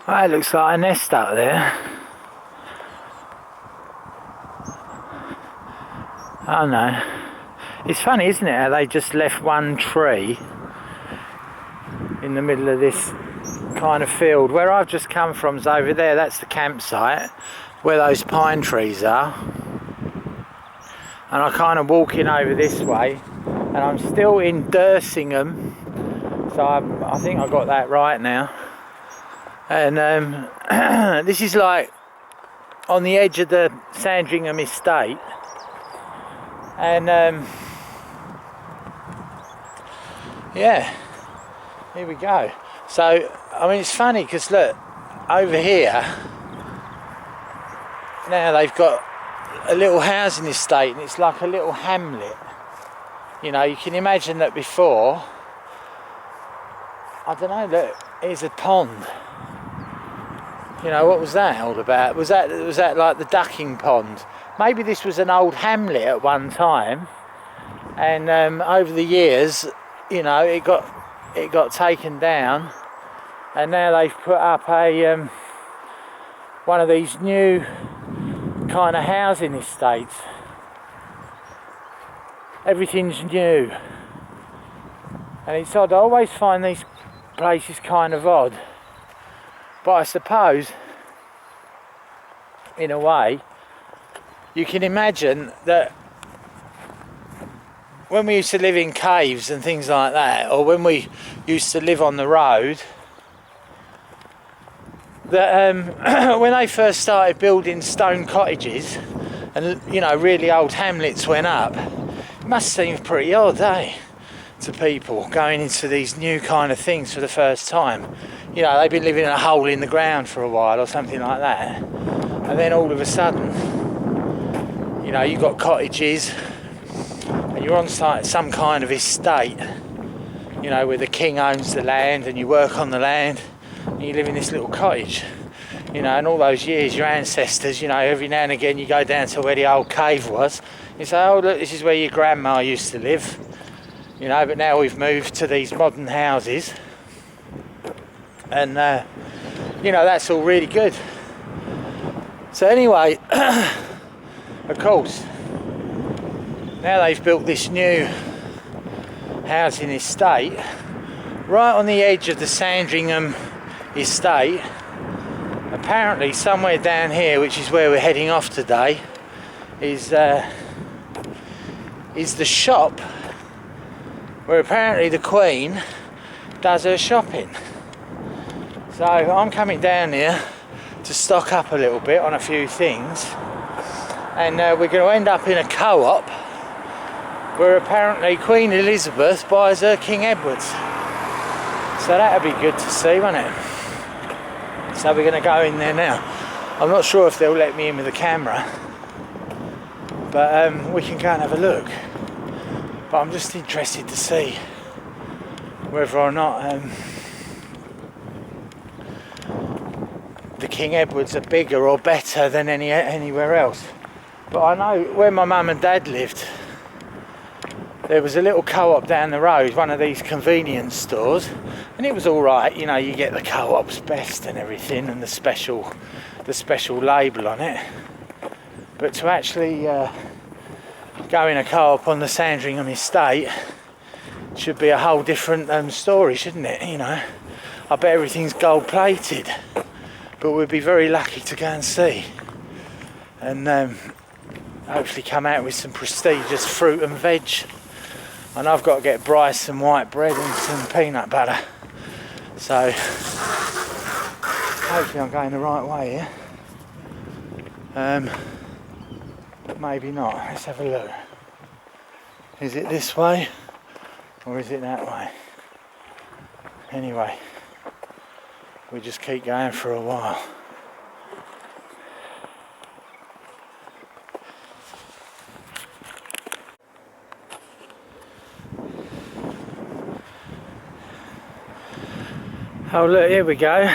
Well, it looks like a nest up there. Oh no. It's funny, isn't it, how they just left one tree in the middle of this kind of field. Where I've just come from is over there, that's the campsite, where those pine trees are. And I'm kind of walking over this way, and I'm still in Dersingham, so I think I got that right now. And this is like on the edge of the Sandringham estate. And yeah, here we go. So I mean, it's funny because look over here now, they've got a little housing estate, and it's like a little hamlet. You know, you can imagine that before, I don't know, look, here's a pond. You know, what was that all about? Was that like the ducking pond? Maybe this was an old hamlet at one time, and over the years, you know, it got taken down, and now they've put up a one of these new kind of housing estates. Everything's new, and it's odd. I always find these places kind of odd, but I suppose in a way you can imagine that when we used to live in caves and things like that, or when we used to live on the road, that when they first started building stone cottages and, you know, really old hamlets went up, it must seem pretty odd, to people going into these new kind of things for the first time. You know, they've been living in a hole in the ground for a while or something like that, and then all of a sudden, you know, you've got cottages and you're on some kind of estate, you know, where the king owns the land and you work on the land and you live in this little cottage. You know, and all those years, your ancestors, you know, every now and again you go down to where the old cave was, you say, oh look, this is where your grandma used to live. You know, but now we've moved to these modern houses, and you know, that's all really good. So anyway, of course, now they've built this new housing estate right on the edge of the Sandringham estate. Apparently somewhere down here, which is where we're heading off today, is the shop where apparently the Queen does her shopping. So I'm coming down here to stock up a little bit on a few things, and we're going to end up in a co-op where apparently Queen Elizabeth buys her King Edward's. So that'll be good to see, won't it? So we're going to go in there now. I'm not sure if they'll let me in with the camera, but we can go and have a look. But I'm just interested to see whether or not the King Edwards are bigger or better than anywhere else. But I know where my mum and dad lived, there was a little co-op down the road, one of these convenience stores, and it was all right. You know, you get the co-op's best and everything, and the special label on it. But to actually go in a co-op on the Sandringham estate should be a whole different story, shouldn't it? You know, I bet everything's gold plated, but we'd be very lucky to go and see, and hopefully come out with some prestigious fruit and veg. And I've got to get Bryce some white bread and some peanut butter, so hopefully I'm going the right way here. Maybe not. Let's have a look. Is it this way or is it that way? Anyway, we just keep going for a while. Oh look, here we go.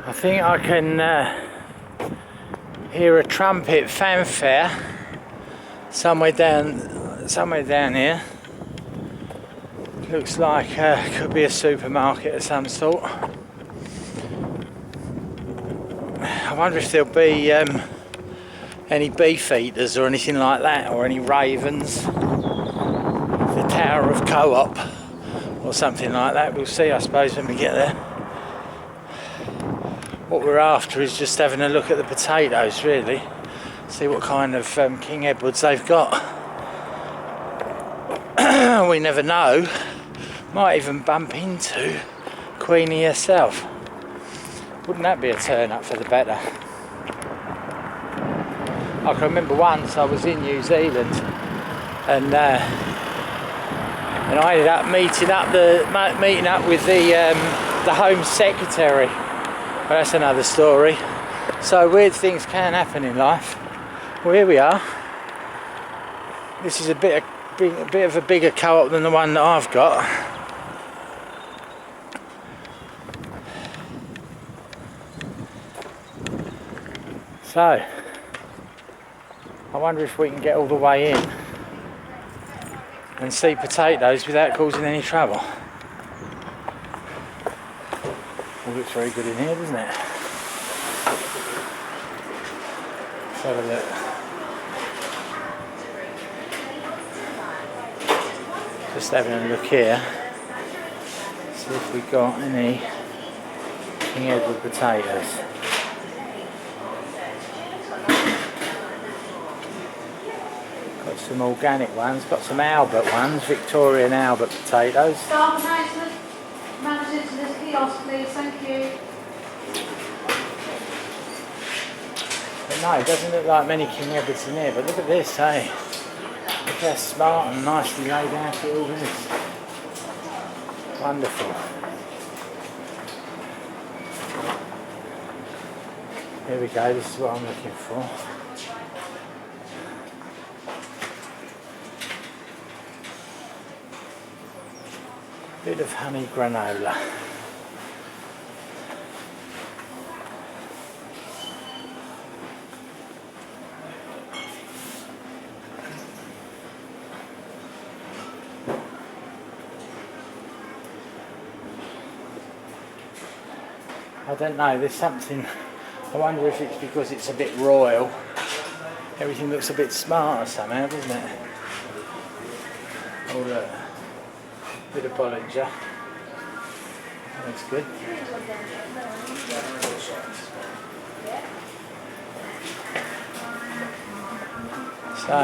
I think I can hear a trumpet fanfare somewhere down here. Looks like could be a supermarket of some sort. I wonder if there'll be any beef eaters or anything like that, or any ravens. The Tower of Co-op or something like that. We'll see, I suppose, when we get there. What we're after is just having a look at the potatoes, really. See what kind of King Edwards they've got. We never know. Might even bump into Queenie herself. Wouldn't that be a turn up for the better? I can remember once I was in New Zealand and I ended up meeting up with the Home Secretary. But that's another story. So weird things can happen in life. Well, here we are. This is a bit of a bigger co-op than the one that I've got. So, I wonder if we can get all the way in and see potatoes without causing any trouble. All looks very good in here, doesn't it? Let's have a look. Just having a look here. See if we got any King Edward potatoes. Got some organic ones, got some Albert ones, Victorian Albert potatoes. Manager to this kiosk, please, thank you. But no, it doesn't look like many King Edwards in here, but look at this, hey. Look how smart and nicely laid out it all is. Wonderful. Here we go, this is what I'm looking for. Bit of honey granola. I don't know, there's something, I wonder if it's because it's a bit royal. Everything looks a bit smarter somehow, doesn't it? Oh look. Bit of Bollinger. That's good. So,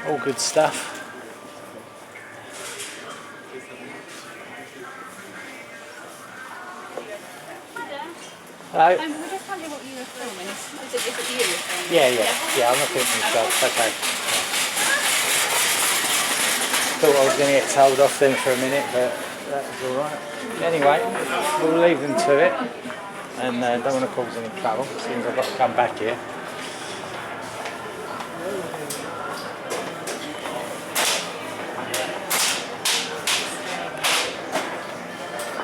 all good stuff. Hello. We just wondered what you were filming. Is it you were filming? Yeah, I'm not filming myself, it's okay. Thought I was going to get told off then for a minute, but that was alright. Anyway, we'll leave them to it, and don't want to cause any trouble, since I've got to come back here.